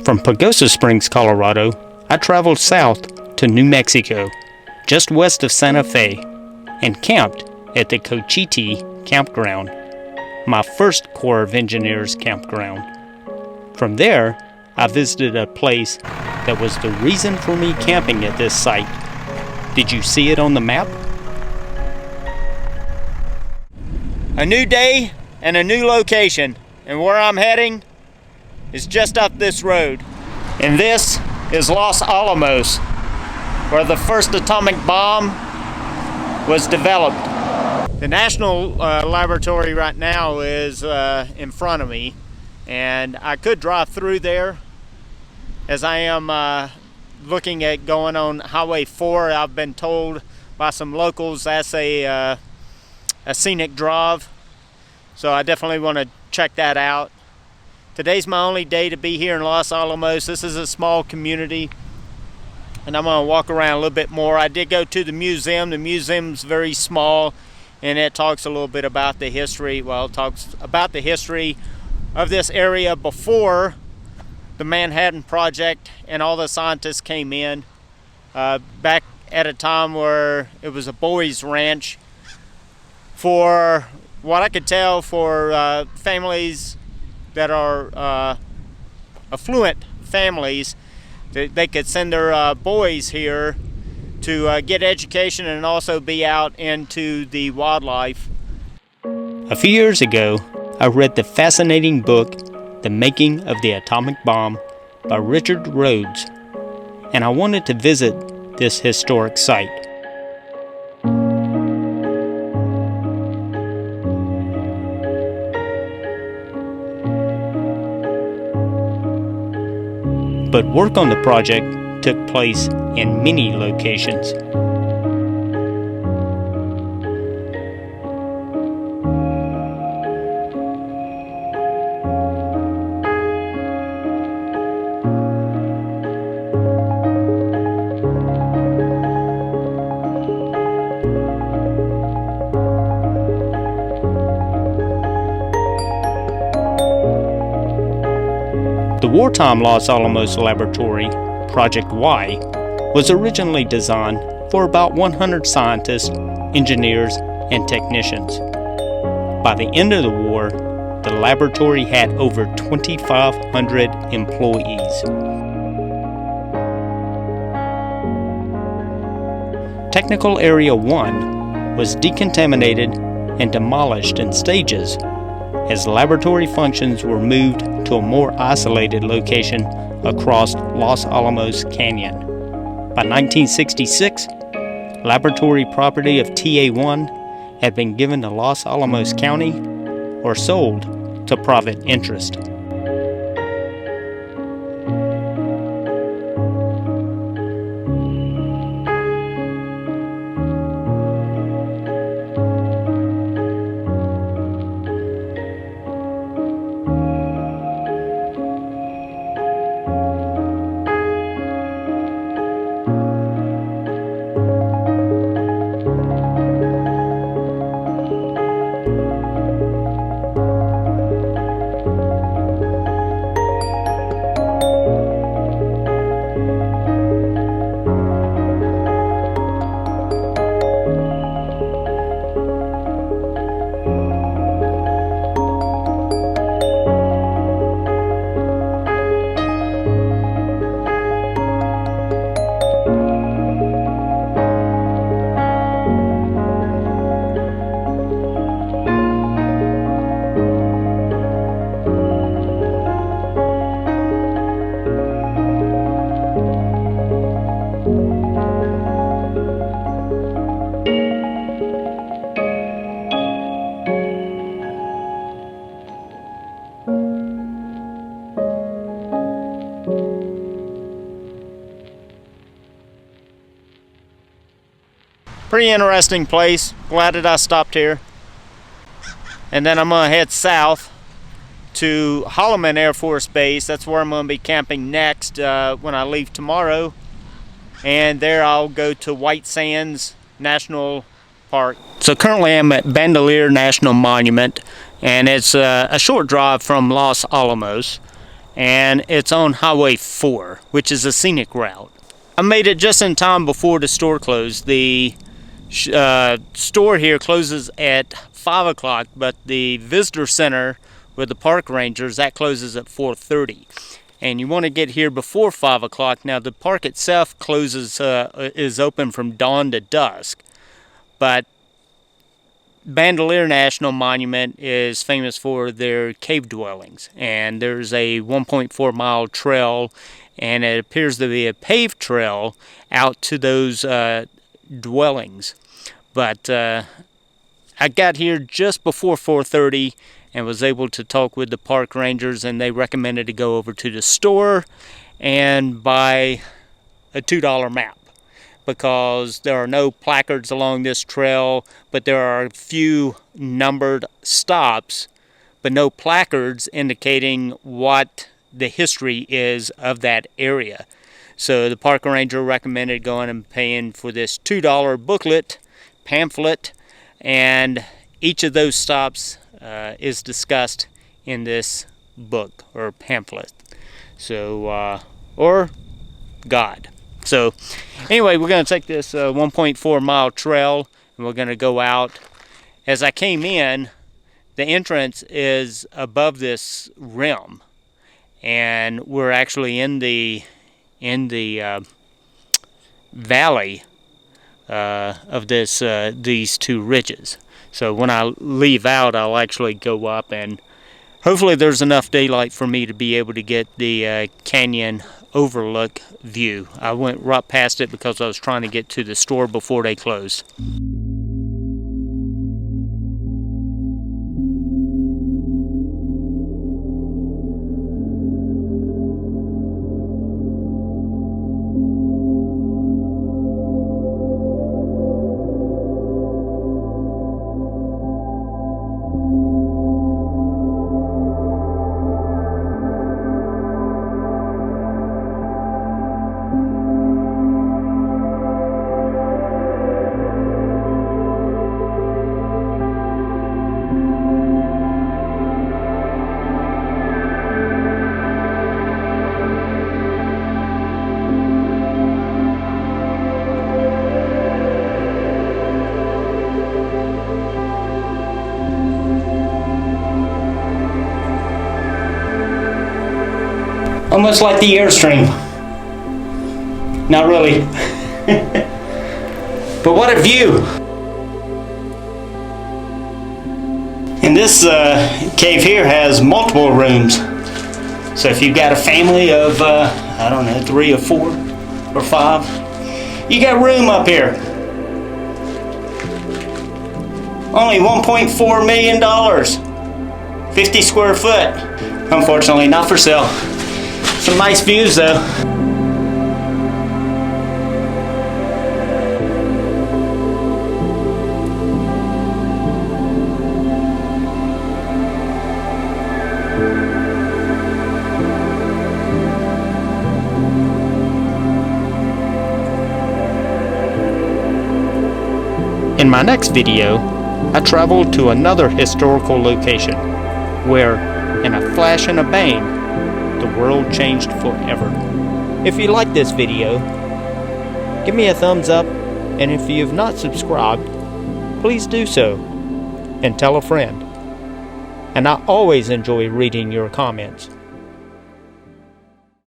From Pagosa Springs, Colorado, I traveled south to New Mexico, just west of Sante Fe, and camped at the Cochiti campground, my first Corps of Engineers campground. From there, I visited a place that was the reason for me camping at this site. Did you see it on the map? A new day and a new location, and where I'm heading is just up this road. And this is Los Alamos, where the first atomic bomb was developed. The National Laboratory right now is in front of me, and I could drive through there as I am looking at going on Highway 4. I've been told by some locals that's a scenic drive, so I definitely want to check that out. Today's my only day to be here in Los Alamos. This is a small community, and I'm going to walk around a little bit more. I did go to the museum. The museum's very small, and it talks a little bit about the history. Well, it talks about the history of this area before the Manhattan Project and all the scientists came in. Back at a time where it was a boys' ranch for, what I could tell, for families that are affluent families. They could send their boys here to get education and also be out into the wildlife. A few years ago, I read the fascinating book, The Making of the Atomic Bomb by Richard Rhodes, and I wanted to visit this historic site. But work on the project took place in many locations. The wartime Los Alamos Laboratory, Project Y, was originally designed for about 100 scientists, engineers, and technicians. By the end of the war, the laboratory had over 2,500 employees. Technical Area 1 was decontaminated and demolished in stages as laboratory functions were moved to a more isolated location across Los Alamos Canyon. By 1966, laboratory property of TA1 had been given to Los Alamos County or sold to private interest. Pretty interesting place. Glad that I stopped here. And then I'm going to head south to Holloman Air Force Base. That's where I'm going to be camping next when I leave tomorrow. And there I'll go to White Sands National Park. So currently I'm at Bandelier National Monument, and it's a short drive from Los Alamos. and it's on Highway 4, which is a scenic route. I made it just in time before the store closed. The store here closes at 5 o'clock, but the visitor center with the park rangers, that closes at 4:30. And you want to get here before 5 o'clock. Now the park itself closes, is open from dawn to dusk, but Bandelier National Monument is famous for their cave dwellings, and there's a 1.4 mile trail, and it appears to be a paved trail out to those dwellings. But I got here just before 4:30 and was able to talk with the park rangers, and they recommended to go over to the store and buy a $2 map, because there are no placards along this trail, but there are a few numbered stops, but no placards indicating what the history is of that area. So the park ranger recommended going and paying for this $2 booklet, pamphlet, and each of those stops is discussed in this book or pamphlet. So, or guide. So anyway, we're going to take this 1.4 mile trail, and we're going to go out. As I came in, the entrance is above this rim, and we're actually in the valley of these two ridges. So when I leave out, I'll actually go up, and hopefully there's enough daylight for me to be able to get the canyon overlook view. I went right past it because I was trying to get to the store before they closed. Almost like the Airstream. Not really. But what a view. And this cave here has multiple rooms. So if you've got a family of, I don't know, 3 or 4 or 5, you got room up here. Only $1.4 million. 50 square foot. Unfortunately, not for sale. Some nice views though. In my next video, I traveled to another historical location where, in a flash and a bang, the world changed forever. If you like this video, give me a thumbs up, and if you have not subscribed, please do so, and tell a friend. And I always enjoy reading your comments.